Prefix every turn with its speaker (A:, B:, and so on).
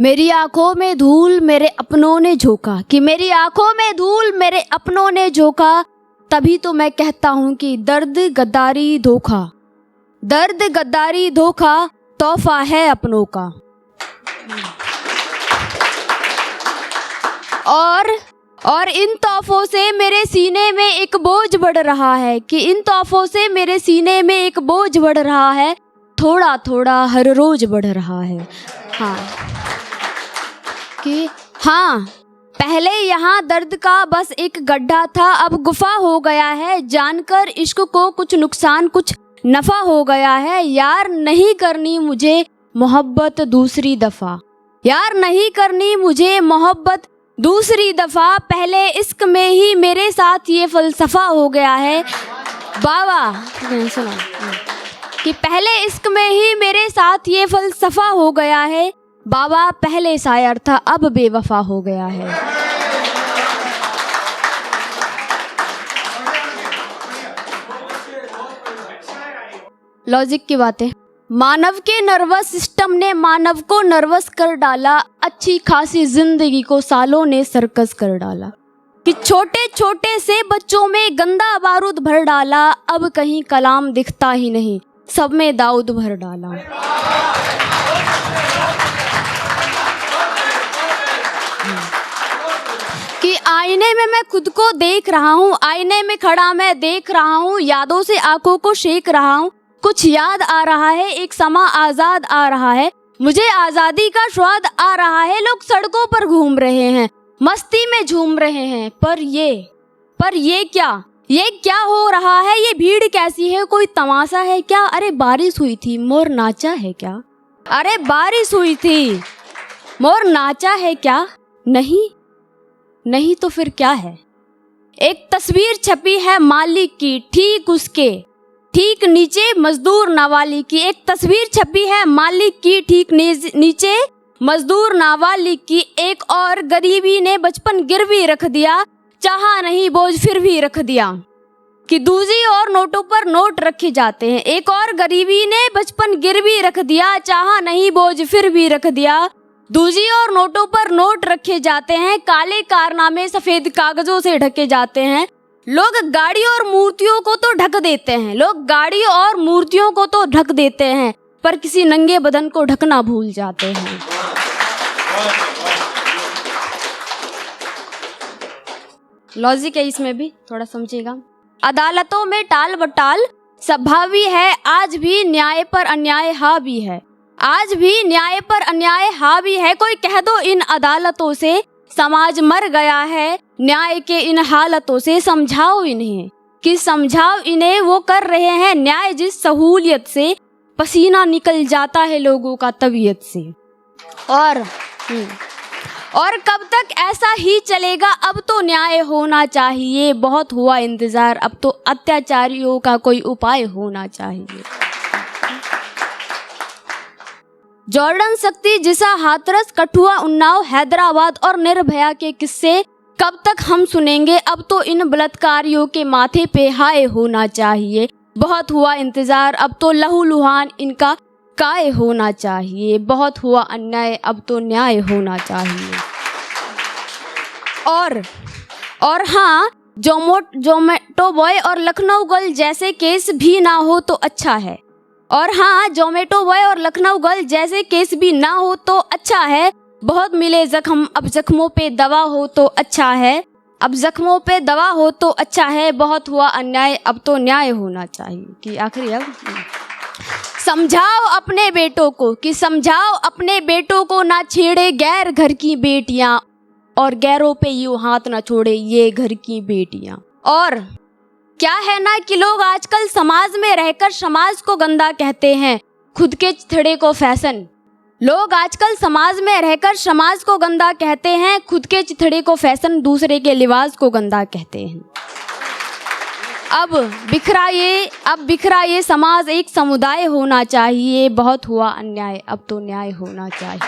A: मेरी आंखों में धूल मेरे अपनों ने झोंका, कि मेरी आंखों में धूल मेरे अपनों ने झोंका, तभी तो मैं कहता हूँ कि दर्द गद्दारी धोखा, दर्द गद्दारी धोखा तोहफा है अपनों का। और इन तोहफों से मेरे सीने में एक बोझ बढ़ रहा है, कि इन तोहफों से मेरे सीने में एक बोझ बढ़ रहा है, थोड़ा थोड़ा हर रोज बढ़ रहा है। हाँ, पहले यहाँ दर्द का बस एक गड्ढा था, अब गुफा हो गया है, जानकर इश्क को कुछ नुकसान कुछ नफा हो गया है। यार नहीं करनी मुझे मोहब्बत दूसरी दफा, यार नहीं करनी मुझे मोहब्बत दूसरी दफा, पहले इश्क में ही मेरे साथ ये फलसफा हो गया है। बाबा सुनो कि पहले इश्क में ही मेरे साथ ये फलसफा हो गया है, बाबा पहले शायर था अब बेवफा हो गया है। लॉजिक की बातें। मानव के नर्वस सिस्टम ने मानव को नर्वस कर डाला, अच्छी खासी जिंदगी को सालों ने सर्कस कर डाला, कि छोटे छोटे से बच्चों में गंदा बारूद भर डाला, अब कहीं कलाम दिखता ही नहीं, सब में दाऊद भर डाला। कि आईने में मैं खुद को देख रहा हूँ, आईने में खड़ा मैं देख रहा हूँ, यादों से आंखों को शेक रहा हूँ, कुछ याद आ रहा है, एक समा आजाद आ रहा है, मुझे आजादी का स्वाद आ रहा है। लोग सड़कों पर घूम रहे हैं, मस्ती में झूम रहे हैं, पर ये क्या हो रहा है? ये भीड़ कैसी है? कोई तमाशा है क्या? अरे बारिश हुई थी मोर नाचा है क्या? अरे बारिश हुई थी मोर नाचा है क्या? नहीं तो फिर क्या है? एक तस्वीर छपी है मालिक की, ठीक उसके ठीक नीचे मजदूर नावालिक की, एक तस्वीर छपी है मालिक की, ठीक नीचे मजदूर नावालिक की। एक और गरीबी ने बचपन गिरवी रख दिया, चाहा नहीं बोझ फिर भी रख दिया, कि दूसरी और नोटों पर नोट रखे जाते हैं। एक और गरीबी ने बचपन गिरवी रख दिया, चाहा नहीं बोझ फिर भी रख दिया, दूसरी और नोटों पर नोट रखे जाते हैं, काले कारनामे सफेद कागजों से ढके जाते हैं। लोग गाड़ी और मूर्तियों को तो ढक देते हैं, लोग गाड़ी और मूर्तियों को तो ढक देते हैं, पर किसी नंगे बदन को ढकना भूल जाते हैं। लॉजिक है इसमें भी, थोड़ा समझिएगा। अदालतों में टाल बटाल स्वभावी है, आज भी न्याय पर अन्याय हावी है, आज भी न्याय पर अन्याय हावी है। कोई कह दो इन अदालतों से समाज मर गया है, न्याय के इन हालतों से समझाओ इन्हें, कि समझाओ इन्हें वो कर रहे हैं न्याय जिस सहूलियत से, पसीना निकल जाता है लोगों का तबीयत से। और कब तक ऐसा ही चलेगा? अब तो न्याय होना चाहिए, बहुत हुआ इंतजार, अब तो अत्याचारियों का कोई उपाय होना चाहिए। जॉर्डन शक्ति जिसा हाथरस कठुआ उन्नाव हैदराबाद और निर्भया के किस्से कब तक हम सुनेंगे? अब तो इन बलात्कारियों के माथे पे हाय होना चाहिए, बहुत हुआ इंतजार, अब तो लहूलुहान इनका काय होना चाहिए, बहुत हुआ अन्याय, अब तो न्याय होना चाहिए। और हाँ, जोमेटो बॉय और लखनऊ गर्ल जैसे केस भी ना हो तो अच्छा है, और हाँ, जोमेटो बॉय और लखनऊ गर्ल जैसे केस भी ना हो तो अच्छा है। बहुत मिले जख्म, अब जख्मों पे दवा हो तो अच्छा है, अब जख्मों पे दवा हो तो अच्छा है, बहुत हुआ अन्याय, अब तो न्याय होना चाहिए। कि आखिरी अब समझाओ अपने बेटों को, कि समझाओ अपने बेटों को, ना छेड़े गैर घर की बेटियां, और गैरों पे यूं हाथ ना छोड़े ये घर की बेटियां। और क्या है ना कि लोग आजकल समाज में रहकर समाज को गंदा कहते हैं, खुद के चिथड़े को फैशन। लोग आजकल समाज में रहकर समाज को गंदा कहते हैं, खुद के चिथड़े को फैशन, दूसरे के लिबास को गंदा कहते हैं। अब बिखरा ये समाज एक समुदाय होना चाहिए, बहुत हुआ अन्याय, अब तो न्याय होना चाहिए।